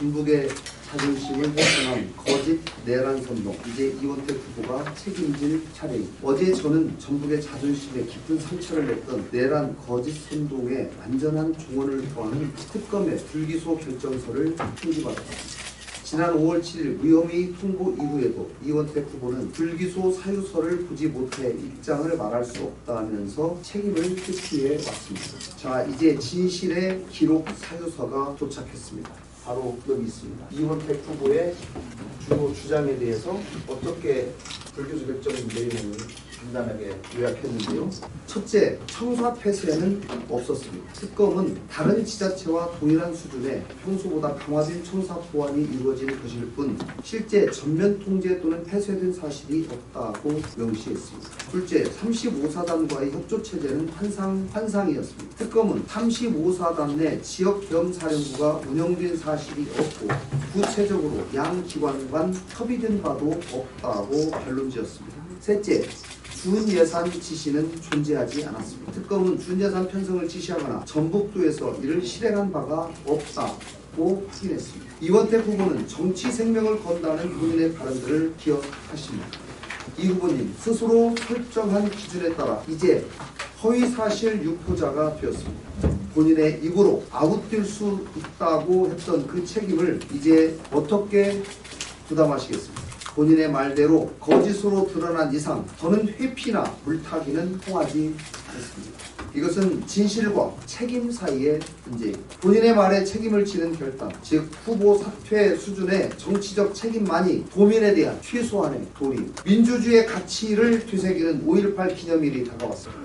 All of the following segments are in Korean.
전북의 자존심을 훼손한 거짓 내란 선동, 이제 이원택 후보가 책임질 차례입니다. 어제 저는 전북의 자존심에 깊은 상처를 냈던 내란 거짓 선동의 완전한 종언을 더하는 특검의 불기소 결정서를 통지받았습니다. 지난 5월 7일 무혐의 통보 이후에도 이원택 후보는 불기소 사유서를 보지 못해 입장을 말할 수 없다면서 책임을 회피해 왔습니다. 자, 이제 진실의 기록 사유서가 도착했습니다. 바로 여기 있습니다. 이원택 후보의 주요 주장에 대해서 어떻게 불기소 결정 내용을 간단하게 요약했는데요. 첫째, 청사 폐쇄는 없었습니다. 특검은 다른 지자체와 동일한 수준의 평소보다 강화된 청사 보완이 이루어진 것일 뿐 실제 전면 통제 또는 폐쇄된 사실이 없다고 명시했습니다. 둘째, 35사단과의 협조체제는 환상이었습니다. 특검은 35사단 내 지역겸사령부가 운영된 사실이 없고 구체적으로 양 기관 간 협의된 바도 없다고 결론지었습니다. 셋째, 준예산 지시는 존재하지 않았습니다. 특검은 준예산 편성을 지시하거나 전북도에서 이를 실행한 바가 없다고 확인했습니다. 이원택 후보는 정치 생명을 건다는 본인의 발언들을 기억하십니다. 이 후보님 스스로 설정한 기준에 따라 이제 허위사실 유포자가 되었습니다. 본인의 입으로 아웃될 수 있다고 했던 그 책임을 이제 어떻게 부담하시겠습니까? 본인의 말대로 거짓으로 드러난 이상 더는 회피나 물타기는 통하지 않습니다. 이것은 진실과 책임 사이의 문제입니다. 본인의 말에 책임을 지는 결단, 즉 후보 사퇴 수준의 정치적 책임만이 도민에 대한 최소한의 도리, 민주주의의 가치를 되새기는 5.18 기념일이 다가왔습니다.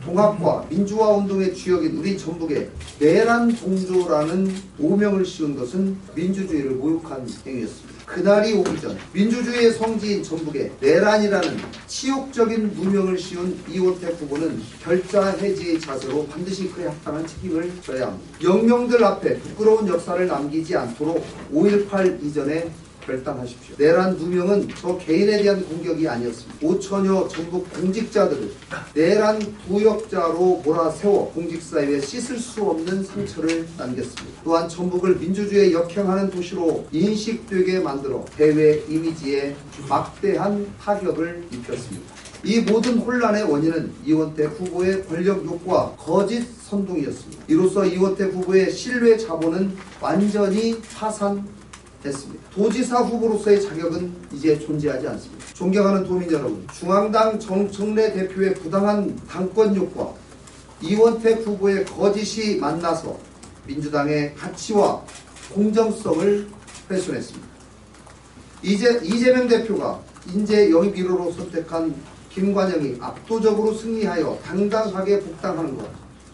통합과 민주화 운동의 주역인 우리 전북에 내란 종조라는 오명을 씌운 것은 민주주의를 모욕한 행위였습니다. 그날이 오기 전 민주주의의 성지인 전북에 내란이라는 치욕적인 무명을 씌운 이원택 후보는 결자 해지의 자세로 반드시 그에 합당한 책임을 져야 합니다. 영명들 앞에 부끄러운 역사를 남기지 않도록 5.18 이전에 결단하십시오. 내란 누명은 저 개인에 대한 공격이 아니었습니다. 5천여 전북 공직자들을 내란 부역자로 몰아세워 공직사회에 씻을 수 없는 상처를 남겼습니다. 또한 전북을 민주주의에 역행하는 도시로 인식되게 만들어 대외 이미지에 막대한 타격을 입혔습니다. 이 모든 혼란의 원인은 이원택 후보의 권력 욕구와 거짓 선동이었습니다. 이로써 이원택 후보의 신뢰 자본은 완전히 파산했습니다. 도지사 후보로서의 자격은 이제 존재하지 않습니다. 존경하는 도민 여러분, 중앙당 정청래 대표의 부당한 당권욕과 이원택 후보의 거짓이 만나서 민주당의 가치와 공정성을 훼손했습니다. 이재명 대표가 인재 영입 1호로 선택한 김관영이 압도적으로 승리하여 당당하게 복당하는 것,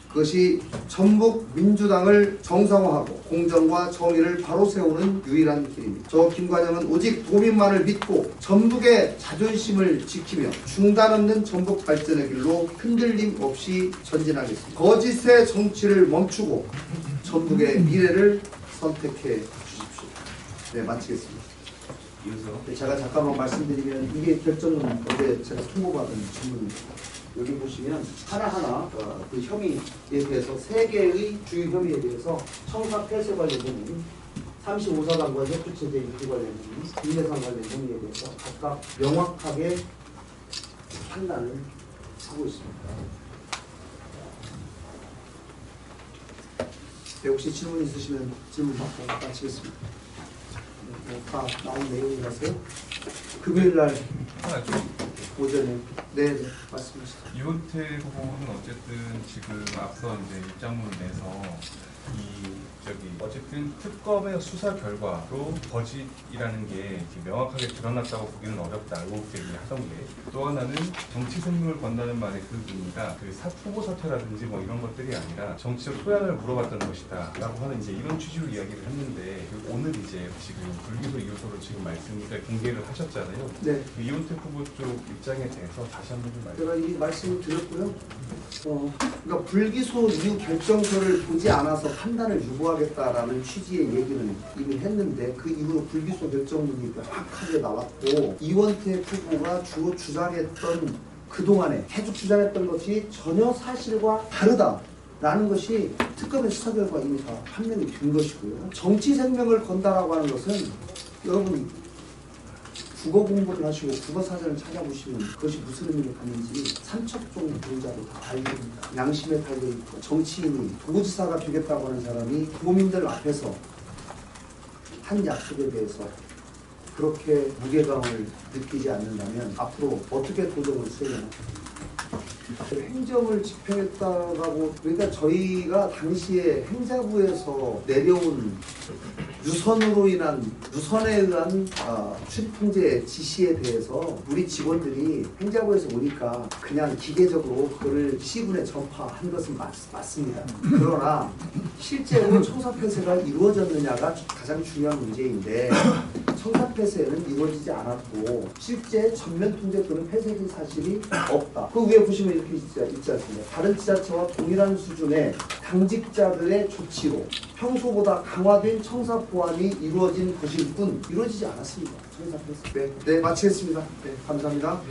그것이 전북 민주당을 정상화하고 공정과 정의를 바로 세우는 유일한 길입니다. 저 김관영은 오직 도민만을 믿고 전북의 자존심을 지키며 중단 없는 전북 발전의 길로 흔들림 없이 전진하겠습니다. 거짓의 정치를 멈추고 전북의 미래를 선택해 주십시오. 네, 마치겠습니다. 제가 잠깐만 말씀드리면 이게 결정은 어제 제가 통보받은 질문입니다. 여기 보시면 하나하나 그 혐의에 대해서 3개의 주요 혐의에 대해서 청사 폐쇄 관련 혐의, 35사단과 협조체제 유지 관련 혐의, 인내상 관련 혐의에 대해서 각각 명확하게 판단을 하고 있습니다. 네, 혹시 질문 있으시면 질문 받고 마치겠습니다. 다 나온 내용이라서요. 금요일날 오전에 네 말씀하시죠. 이원택 후보는 어쨌든 지금 앞서 이제 입장문을 내서 어쨌든 특검의 수사 결과로 거짓이라는 게 명확하게 드러났다고 보기는 어렵다. 의혹제기 하던 게. 또 하나는 정치 생명을 건다는 말의 그 의미가 그 후보 사퇴라든지 뭐 이런 것들이 아니라 정치적 소양을 물어봤던 것이다. 라고 하는 이제 이런 취지로 이야기를 했는데 오늘 이제 지금 불기소 이유서로 지금 말씀을 공개를 하셨잖아요. 네. 그 이원택 후보 쪽 입장에 대해서 다시 한번 좀 제가 이 말씀을 드렸고요. 그러니까 불기소 이후 결정서를 보지 않아서 판단을 유보하겠다라는 취지의 얘기는 이미 했는데 그 이후로 불기소 결정문이 명확하게 나왔고 이원택 후보가 주로 주장했던 그동안에 계속 주장했던 것이 전혀 사실과 다르다. 라는 것이 특검의 수사 결과 이미 다 판명이 된 것이고요. 정치 생명을 건다라고 하는 것은 여러분 국어 공부를 하시고 국어 사전을 찾아보시면 그것이 무슨 의미를 갖는지 삼척종 보호자로 다 알게 됩니다. 양심에 달려있고 정치인이 도지사가 되겠다고 하는 사람이 도민들 앞에서 한 약속에 대해서 그렇게 무게감을 느끼지 않는다면 앞으로 어떻게 도정을 수행하나? 행정을 집행했다라고 그러니까 저희가 당시에 행자부에서 내려온 유선에 의한 출입 통제 지시에 대해서 우리 직원들이 행자부에서 오니까 그냥 기계적으로 그거를 시군에 전파한 것은 맞습니다. 그러나 실제로 청사폐쇄가 이루어졌느냐가 가장 중요한 문제인데 청사폐쇄는 이루어지지 않았고 실제 전면 통제 또는 폐쇄된 사실이 없다. 그 위에 보시면 이렇게 있지 않습니까? 다른 지자체와 동일한 수준의 당직자들의 조치로 평소보다 강화된 청사 보안이 이루어진 것일 뿐 이루어지지 않았습니다. 청사폐쇄. 네, 마치겠습니다. 네, 감사합니다.